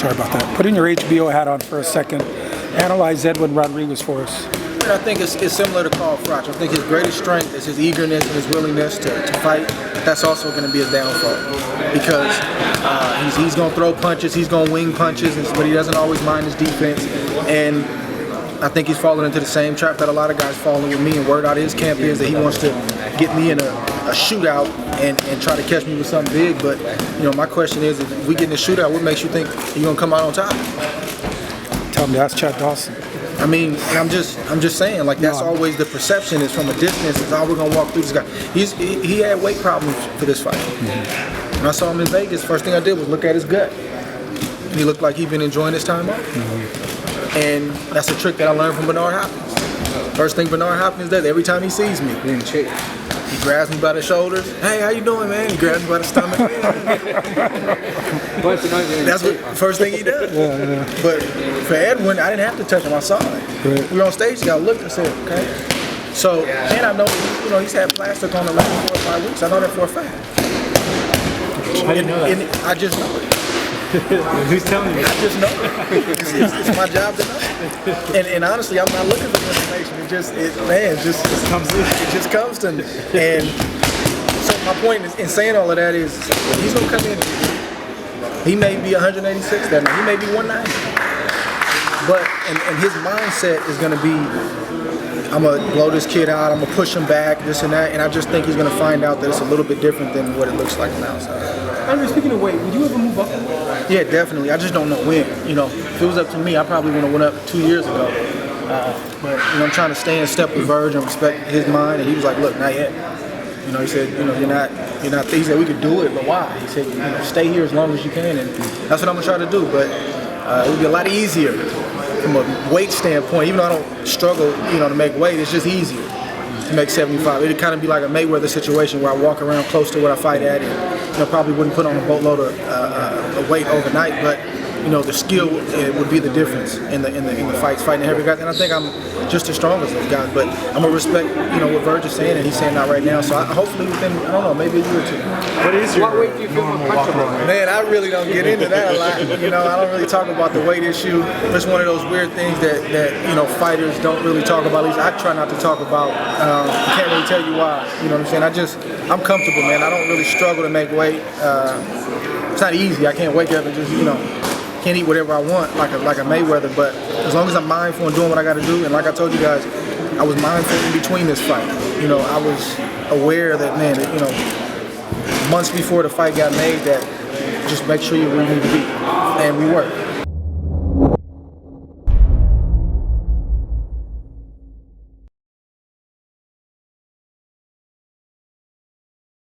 Sorry about that. Put in your HBO hat on for a second. Analyze Edwin Rodriguez for us. I think it's similar to Carl Froch. I think his greatest strength is his eagerness and his willingness to fight. That's also going to be his downfall because he's going to throw punches, he's going to wing punches, but he doesn't always mind his defense. And I think he's fallen into the same trap that a lot of guys fall in with me. And word out of his camp is that he wants to get me in a shootout and try to catch me with something big. But my question is, if we get in a shootout, what makes you think you're going to come out on top? Tell him to ask Chad Dawson. I mean, and I'm just saying, like, that's always the perception is from a distance. Is we're gonna walk through this guy. He had weight problems for this fight. Mm-hmm. When I saw him in Vegas, first thing I did was look at his gut. He looked like he'd been enjoying his time off. Mm-hmm. And that's a trick that I learned from Bernard Hopkins. First thing Bernard Hopkins does every time he sees me, he grabs me by the shoulders. Hey, how you doing, man? He grabs me by the stomach. That's what first thing he does. Yeah. But for Edwin, I didn't have to touch him. I saw it. Right. We were on stage together. I looked and said, okay. So, and I know, he's had plastic on the last 4 or 5 weeks. I know that for a fact. How do you know that? And I just know it. Who's telling you? I just know it. It's my job to know. And honestly, I'm not looking for the information. It just comes to me. And so my point in saying all of that is, he's gonna come in. He may be 186 that night. He may be 190. But and his mindset is gonna be, I'm gonna blow this kid out. I'm gonna push him back, this and that. And I just think he's gonna find out that it's a little bit different than what it looks like on the outside. Andre, speaking of weight, would you ever move up? Yeah, definitely. I just don't know when. If it was up to me, I probably would have went up 2 years ago. But I'm trying to stay in step with Verge and respect his mind. And he was like, "Look, not yet." He said, "You're not." He said, "We could do it, but why?" He said, "Stay here as long as you can." And that's what I'm gonna try to do. But it would be a lot easier from a weight standpoint. Even though I don't struggle, to make weight, it's just easier to make 75. It'd kind of be like a Mayweather situation where I walk around close to what I fight at, and probably wouldn't put on a boatload of weight overnight, but the skill would be the difference in the fights, fighting the heavy guys. And I think I'm just as strong as those guys. But I'm gonna respect what Verge is saying, and he's saying that right now. So hopefully within, I don't know, maybe a year or two. What weight do you feel more comfortable in? Man, I really don't get into that a lot. I don't really talk about the weight issue. It's one of those weird things that fighters don't really talk about. At least I try not to talk about. I can't really tell you why. You know what I'm saying? I'm comfortable, man. I don't really struggle to make weight. It's not easy. I can't wake up and just can't eat whatever I want like a Mayweather, but as long as I'm mindful and doing what I got to do, and like I told you guys, I was mindful in between this fight. I was aware that, man, months before the fight got made, that just make sure you're where you need to be, and we were.